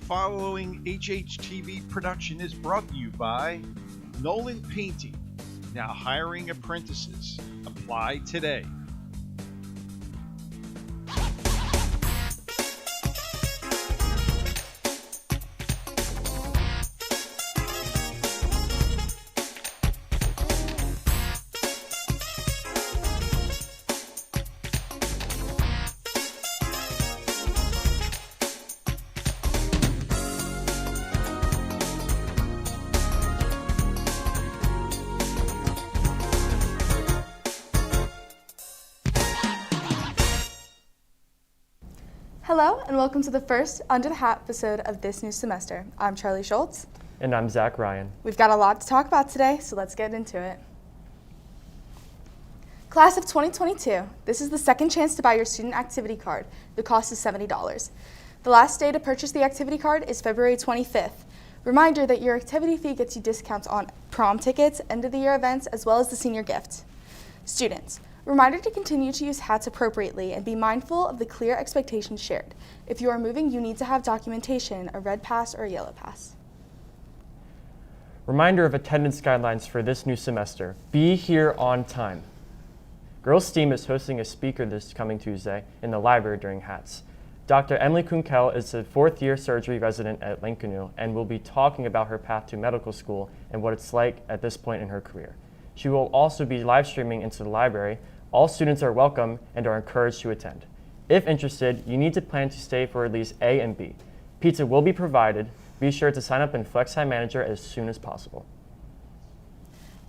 following HHTV production is brought to you by Nolan Painting, now hiring apprentices. Apply today. Hello and welcome to the first Under the Hat episode of this new semester. I'm Charlie Schultz. And I'm Zach Ryan. We've got a lot to talk about today, so let's get into it. Class of 2022, this is the second chance to buy your student activity card. The cost is $70. The last day to purchase the activity card is February 25th. Reminder that your activity fee gets you discounts on prom tickets, end of the year events, as well as the senior gift. Students, reminder to continue to use hats appropriately and be mindful of the clear expectations shared. If you are moving, you need to have documentation, a red pass or a yellow pass. Reminder of attendance guidelines for this new semester. Be here on time. Girls STEAM is hosting a speaker this coming Tuesday in the library during HATS. Dr. Emily Kunkel is a fourth-year surgery resident at Lincoln and will be talking about her path to medical school and what it's like at this point in her career. She will also be live streaming into the library. All students are welcome and are encouraged to attend. If interested, you need to plan to stay for at least A and B. Pizza will be provided. Be sure to sign up in FlexTime Manager as soon as possible.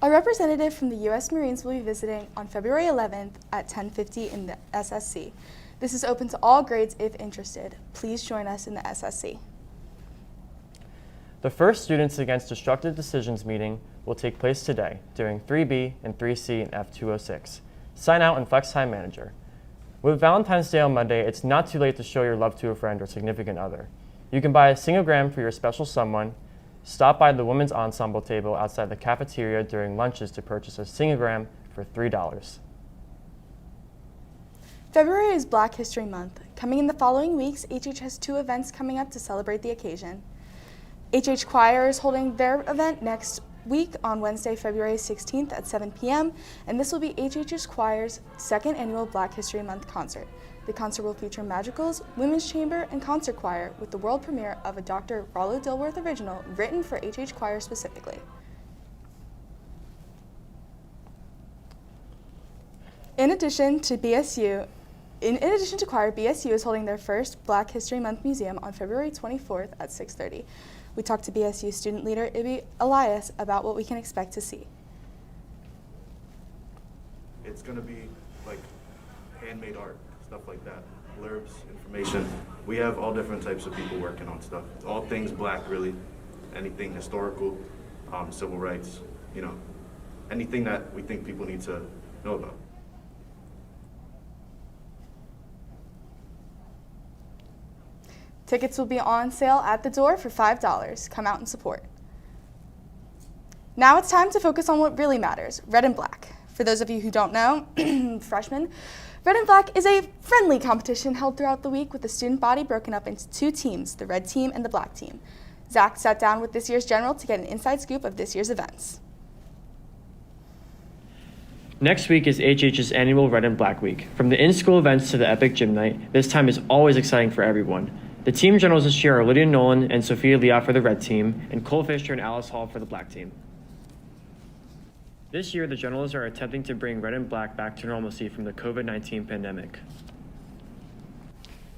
A representative from the U.S. Marines will be visiting on February 11th at 10:50 in the SSC. This is open to all grades if interested. Please join us in the SSC. The first Students Against Destructive Decisions meeting will take place today during 3B and 3C in F206. Sign out in FlexTime Manager. With Valentine's Day on Monday, it's not too late to show your love to a friend or significant other. You can buy a singogram for your special someone, stop by the Women's Ensemble table outside the cafeteria during lunches to purchase a singogram for $3. February is Black History Month. Coming in the following weeks, HH has two events coming up to celebrate the occasion. HH Choir is holding their event next week on Wednesday, February 16th at 7 p.m., and this will be HH's Choir's second annual Black History Month concert. The concert will feature Magicals, Women's Chamber, and Concert Choir with the world premiere of a Dr. Rollo Dilworth original written for HH Choir specifically. In addition to choir, BSU is holding their first Black History Month Museum on February 24th at 6:30. We talked to BSU student leader Ibi Elias about what we can expect to see. It's going to be like handmade art, stuff like that, blurbs, information. We have all different types of people working on stuff. All things Black, really. Anything historical, civil rights, anything that we think people need to know about. Tickets will be on sale at the door for $5. Come out and support. Now it's time to focus on what really matters, Red and Black. For those of you who don't know, freshmen, Red and Black is a friendly competition held throughout the week with the student body broken up into two teams, the Red team and the Black team. Zach sat down with this year's general to get an inside scoop of this year's events. Next week is HH's annual Red and Black Week. From the in-school events to the epic gym night, this time is always exciting for everyone. The team generals this year are Lydia Nolan and Sophia Leah for the Red team, and Cole Fisher and Alice Hall for the Black team. This year, the generals are attempting to bring Red and Black back to normalcy from the COVID-19 pandemic.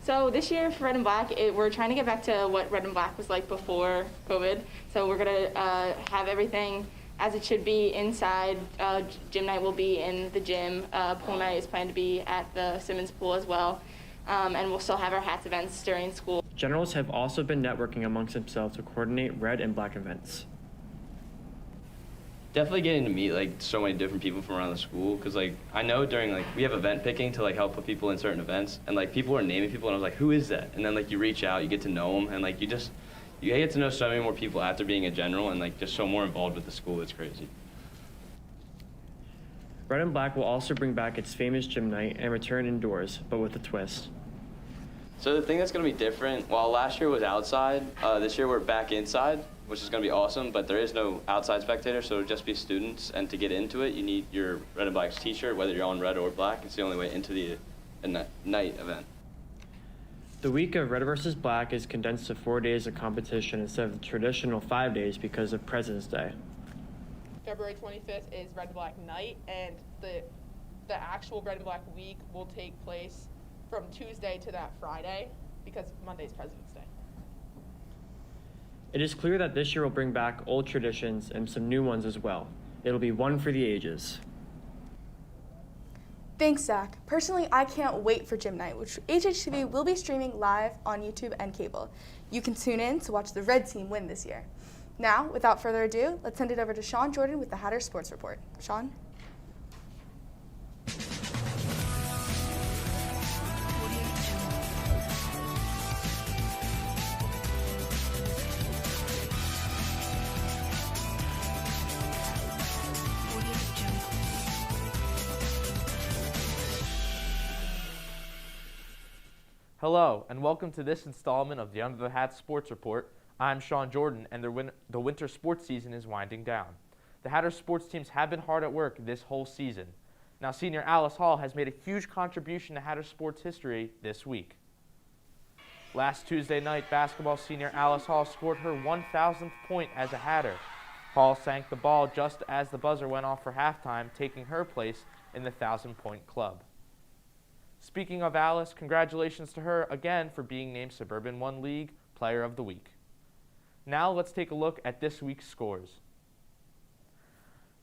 So this year for Red and Black, we're trying to get back to what Red and Black was like before COVID. So we're going to have everything as it should be inside. Gym night will be in the gym. Pool night is planned to be at the Simmons Pool as well. And we'll still have our HATS events during school. Generals have also been networking amongst themselves to coordinate Red and Black events. Definitely getting to meet so many different people from around the school, because I know during we have event picking to help put people in certain events, and people are naming people, and I was like, who is that? And then you reach out, you get to know them, and you get to know so many more people after being a general, and just so more involved with the school. It's crazy. Red and Black will also bring back its famous gym night and return indoors, but with a twist. So the thing that's going to be different, while last year was outside, this year we're back inside, which is going to be awesome, but there is no outside spectators, so it'll just be students. And to get into it, you need your Red and Black's t-shirt, whether you're on red or black. It's the only way into the night event. The week of Red vs. Black is condensed to 4 days of competition instead of the traditional 5 days because of President's Day. February 25th is Red and Black night, and the actual Red and Black week will take place from Tuesday to that Friday because Monday's President's Day. It is clear that this year will bring back old traditions and some new ones as well. It'll be one for the ages. Thanks, Zach. Personally, I can't wait for Gym Night, which HHTV will be streaming live on YouTube and cable. You can tune in to watch the Red Team win this year. Now, without further ado, let's send it over to Sean Jordan with the Hatter Sports Report. Sean? Hello, and welcome to this installment of the Under the Hat Sports Report. I'm Sean Jordan, and the winter sports season is winding down. The Hatter sports teams have been hard at work this whole season. Now, senior Alice Hall has made a huge contribution to Hatter sports history this week. Last Tuesday night, basketball senior Alice Hall scored her 1,000th point as a Hatter. Hall sank the ball just as the buzzer went off for halftime, taking her place in the 1,000-point club. Speaking of Alice, congratulations to her again for being named Suburban 1 League Player of the Week. Now let's take a look at this week's scores.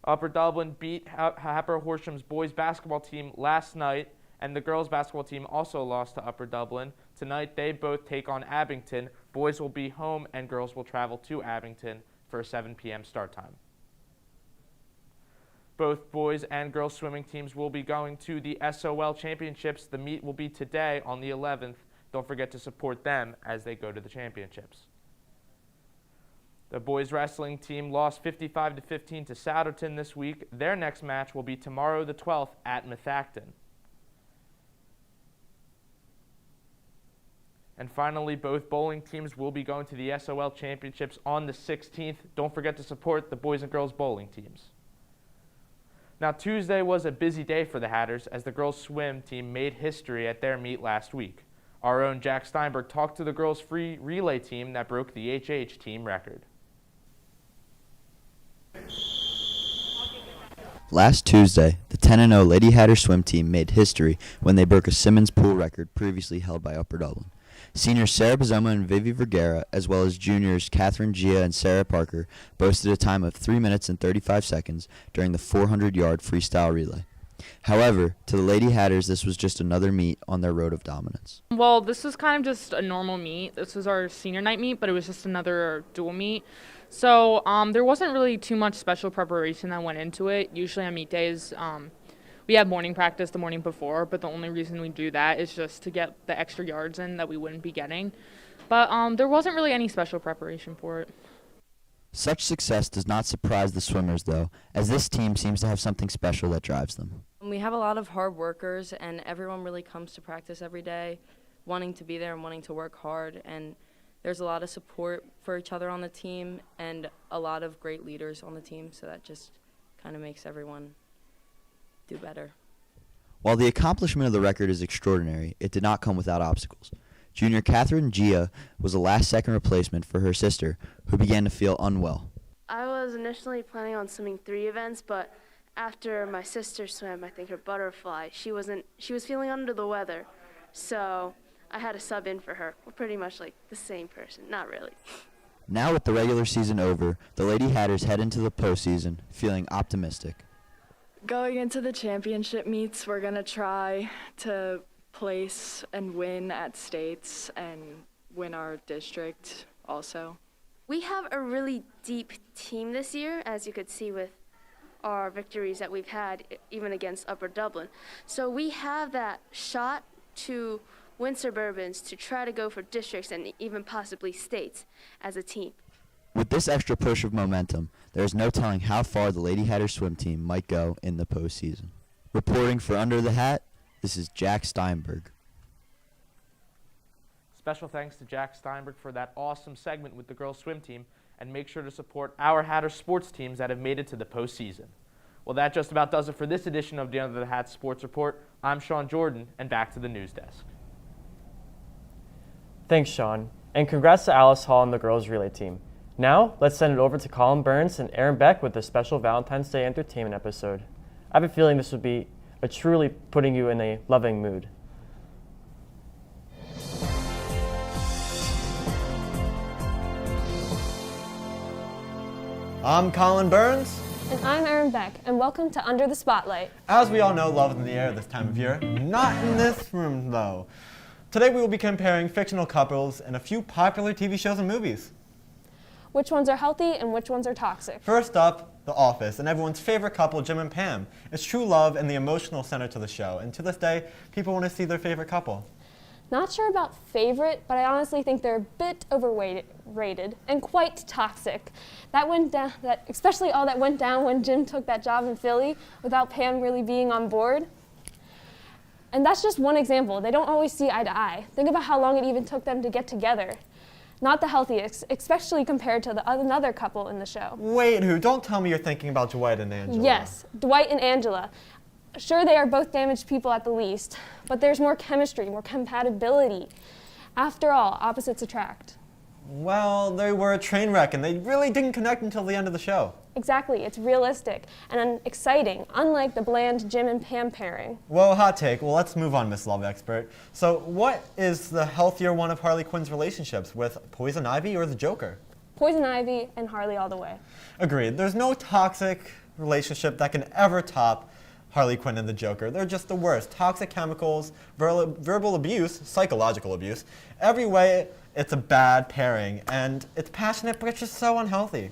Upper Dublin beat Hatboro-Horsham's boys basketball team last night, and the girls basketball team also lost to Upper Dublin. Tonight they both take on Abington. Boys will be home and girls will travel to Abington for a 7 p.m. start time. Both boys and girls swimming teams will be going to the SOL Championships. The meet will be today on the 11th. Don't forget to support them as they go to the championships. The boys wrestling team lost 55-15 to Souderton this week. Their next match will be tomorrow the 12th at Methacton. And finally, both bowling teams will be going to the SOL Championships on the 16th. Don't forget to support the boys and girls bowling teams. Now, Tuesday was a busy day for the Hatters as the girls swim team made history at their meet last week. Our own Jack Steinberg talked to the girls' free relay team that broke the HH team record. Last Tuesday, the 10-0 Lady Hatter swim team made history when they broke a Simmons pool record previously held by Upper Dublin. Seniors Sarah Bazoma and Vivi Vergara, as well as juniors Catherine Gia and Sarah Parker, boasted a time of 3 minutes and 35 seconds during the 400-yard freestyle relay. However, to the Lady Hatters, this was just another meet on their road of dominance. Well, this was kind of just a normal meet. This was our senior night meet, but it was just another dual meet. So there wasn't really too much special preparation that went into it. Usually on meet days, we have morning practice the morning before, but the only reason we do that is just to get the extra yards in that we wouldn't be getting. But there wasn't really any special preparation for it. Such success does not surprise the swimmers, though, as this team seems to have something special that drives them. We have a lot of hard workers, and everyone really comes to practice every day, wanting to be there and wanting to work hard. And there's a lot of support for each other on the team and a lot of great leaders on the team, so that just kind of makes everyone do better. While the accomplishment of the record is extraordinary, it did not come without obstacles. Junior Catherine Gia was a last-second replacement for her sister, who began to feel unwell. I was initially planning on swimming 3 events, but after my sister swam, I think her butterfly, she was feeling under the weather, so I had to sub in for her. We're pretty much like the same person, not really. Now with the regular season over, the Lady Hatters head into the postseason feeling optimistic. Going into the championship meets, we're going to try to place and win at states and win our district also. We have a really deep team this year, as you could see with our victories that we've had, even against Upper Dublin. So we have that shot to win Suburbans, to try to go for districts and even possibly states as a team. With this extra push of momentum, there is no telling how far the Lady Hatter swim team might go in the postseason. Reporting for Under the Hat, this is Jack Steinberg. Special thanks to Jack Steinberg for that awesome segment with the girls swim team, and make sure to support our Hatter sports teams that have made it to the postseason. Well, that just about does it for this edition of the Under the Hat Sports Report. I'm Sean Jordan, and back to the news desk. Thanks, Sean. And congrats to Alice Hall and the girls relay team. Now, let's send it over to Colin Burns and Aaron Beck with a special Valentine's Day entertainment episode. I have a feeling this would be truly putting you in a loving mood. I'm Colin Burns. And I'm Aaron Beck, and welcome to Under the Spotlight. As we all know, love is in the air this time of year. Not in this room, though. Today we will be comparing fictional couples in a few popular TV shows and movies. Which ones are healthy and which ones are toxic? First up, The Office, and everyone's favorite couple, Jim and Pam. It's true love and the emotional center to the show, and to this day, people want to see their favorite couple. Not sure about favorite, but I honestly think they're a bit overrated and quite toxic. That went down, especially all that went down when Jim took that job in Philly without Pam really being on board. And that's just one example. They don't always see eye to eye. Think about how long it even took them to get together. Not the healthiest, especially compared to another couple in the show. Wait, who? Don't tell me you're thinking about Dwight and Angela. Yes, Dwight and Angela. Sure, they are both damaged people at the least, but there's more chemistry, more compatibility. After all, opposites attract. Well, they were a train wreck, and they really didn't connect until the end of the show. Exactly, it's realistic and exciting, unlike the bland Jim and Pam pairing. Well, hot take. Well, let's move on, Miss Love Expert. So, what is the healthier one of Harley Quinn's relationships, with Poison Ivy or the Joker? Poison Ivy and Harley all the way. Agreed. There's no toxic relationship that can ever top Harley Quinn and the Joker. They're just the worst. Toxic chemicals, verbal abuse, psychological abuse. Every way, it's a bad pairing, and it's passionate, but it's just so unhealthy.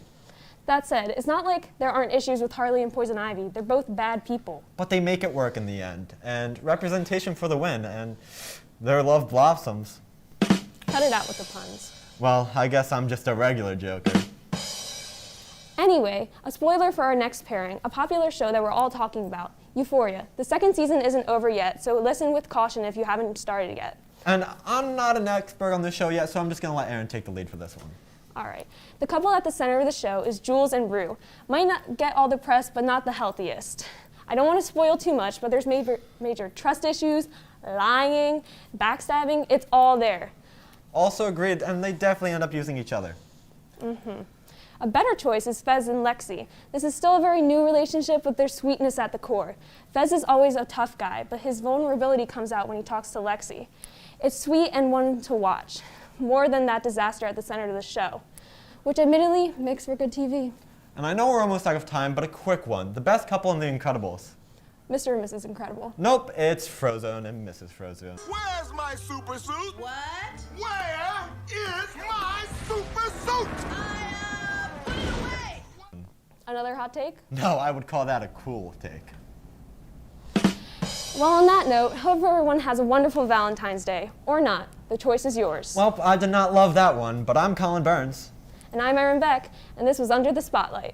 That said, it's not like there aren't issues with Harley and Poison Ivy. They're both bad people. But they make it work in the end, and representation for the win, and their love blossoms. Cut it out with the puns. Well, I guess I'm just a regular Joker. Anyway, a spoiler for our next pairing, a popular show that we're all talking about, Euphoria. The second season isn't over yet, so listen with caution if you haven't started yet. And I'm not an expert on this show yet, so I'm just going to let Aaron take the lead for this one. All right. The couple at the center of the show is Jules and Rue. Might not get all the press, but not the healthiest. I don't want to spoil too much, but there's major trust issues, lying, backstabbing, it's all there. Also agreed, and they definitely end up using each other. Mm-hmm. A better choice is Fez and Lexi. This is still a very new relationship with their sweetness at the core. Fez is always a tough guy, but his vulnerability comes out when he talks to Lexi. It's sweet and one to watch, more than that disaster at the center of the show, which admittedly makes for good TV. And I know we're almost out of time, but a quick one. The best couple in The Incredibles. Mr. and Mrs. Incredible. Nope, it's Frozone and Mrs. Frozone. Where's my super suit? What? Where is my super suit? Put it away! Another hot take? No, I would call that a cool take. Well, on that note, hope everyone has a wonderful Valentine's Day. Or not. The choice is yours. Well, I did not love that one, but I'm Colin Burns. And I'm Aaron Beck, and this was Under the Spotlight.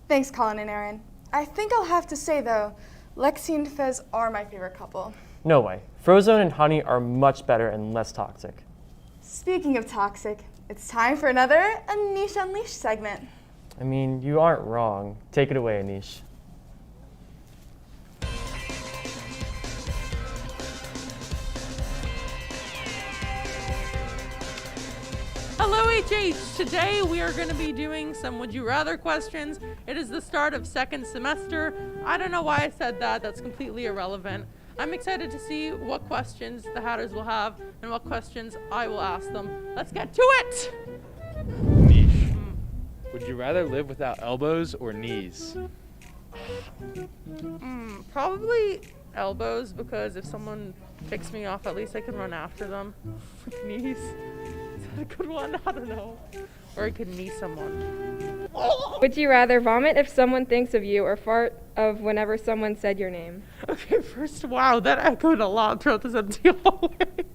Thanks, Colin and Aaron. I think I'll have to say, though, Lexi and Fez are my favorite couple. No way. Frozone and Honey are much better and less toxic. Speaking of toxic, it's time for another Anish Unleashed segment. I mean, you aren't wrong. Take it away, Anish. Hello HH! Today we are going to be doing some Would You Rather questions. It is the start of second semester. I don't know why I said that, that's completely irrelevant. I'm excited to see what questions the Hatters will have and what questions I will ask them. Let's get to it! Niche. Would you rather live without elbows or knees? Probably elbows, because if someone picks me off, at least I can run after them. With knees. Is that a good one? I don't know. Or I could knee someone. Would you rather vomit if someone thinks of you or fart of whenever someone said your name? Okay, first, wow, that echoed a lot throughout this empty hallway.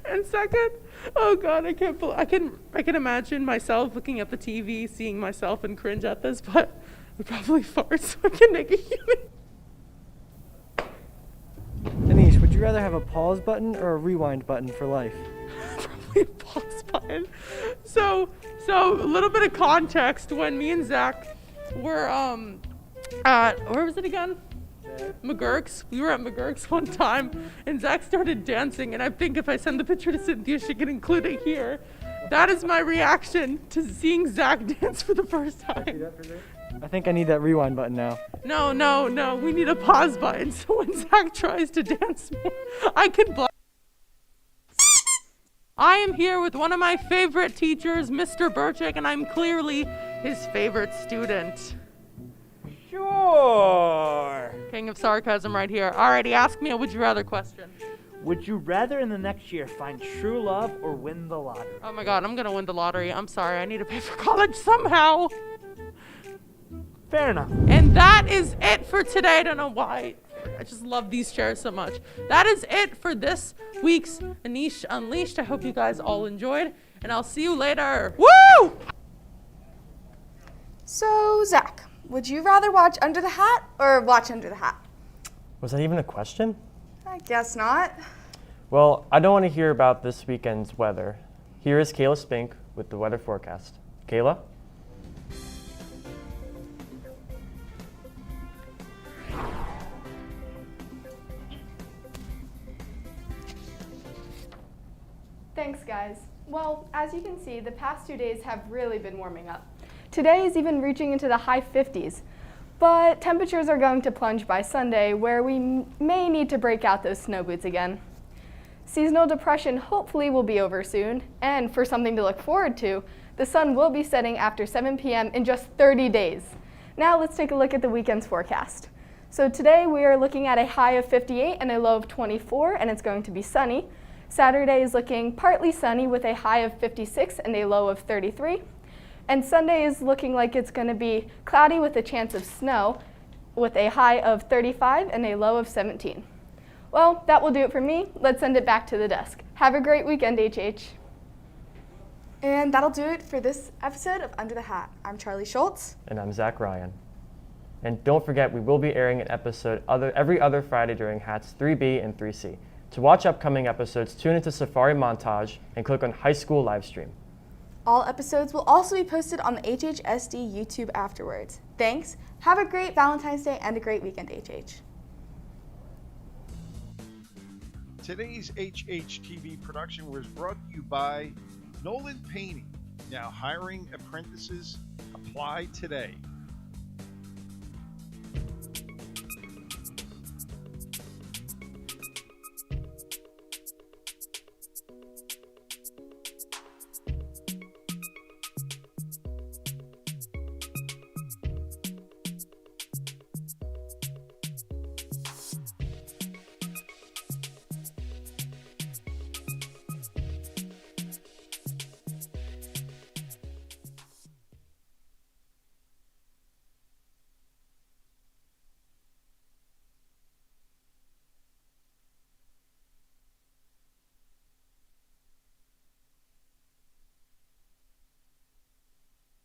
And second, oh God, I can imagine myself looking at the TV, seeing myself and cringe at this, but I'd probably fart so I can make a human. Anish, would you you rather have a pause button or a rewind button for life? Probably pause button. So a little bit of context. When me and Zach were at, where was it again? McGurk's. We were at McGurk's one time, and Zach started dancing, and I think if I send the picture to Cynthia, she can include it here. That is my reaction to seeing Zach dance for the first time. I think I need that rewind button now. No. We need a pause button, so when Zach tries to dance more, I can block. I am here with one of my favorite teachers, Mr. Burchick, and I'm clearly his favorite student. Sure. King of sarcasm right here. Alrighty, ask me a would you rather question. Would you rather in the next year find true love or win the lottery? Oh my god, I'm gonna win the lottery. I'm sorry, I need to pay for college somehow. Fair enough. And that is it for today. I don't know why. I just love these chairs so much. That is it for this week's Anish Unleashed. I hope you guys all enjoyed, and I'll see you later. Woo! So, Zach, would you rather watch Under the Hat or watch Under the Hat? Was that even a question? I guess not. Well, I don't want to hear about this weekend's weather. Here is Kayla Spink with the weather forecast. Kayla? Thanks, guys. Well, as you can see, the past 2 days have really been warming up. Today is even reaching into the high 50s, but temperatures are going to plunge by Sunday, where we may need to break out those snow boots again. Seasonal depression hopefully will be over soon, and for something to look forward to, the sun will be setting after 7 p.m. in just 30 days. Now let's take a look at the weekend's forecast. So today we are looking at a high of 58 and a low of 24, and it's going to be sunny. Saturday is looking partly sunny with a high of 56 and a low of 33. And Sunday is looking like it's going to be cloudy with a chance of snow with a high of 35 and a low of 17. Well, that will do it for me. Let's send it back to the desk. Have a great weekend, HH. And that'll do it for this episode of Under the Hat. I'm Charlie Schultz. And I'm Zach Ryan. And don't forget, we will be airing an episode every other Friday during Hats 3B and 3C. To watch upcoming episodes, tune into Safari Montage and click on High School Livestream. All episodes will also be posted on the HHSD YouTube afterwards. Thanks. Have a great Valentine's Day and a great weekend, HH. Today's HHTV production was brought to you by Nolan Painting. Now hiring apprentices. Apply today.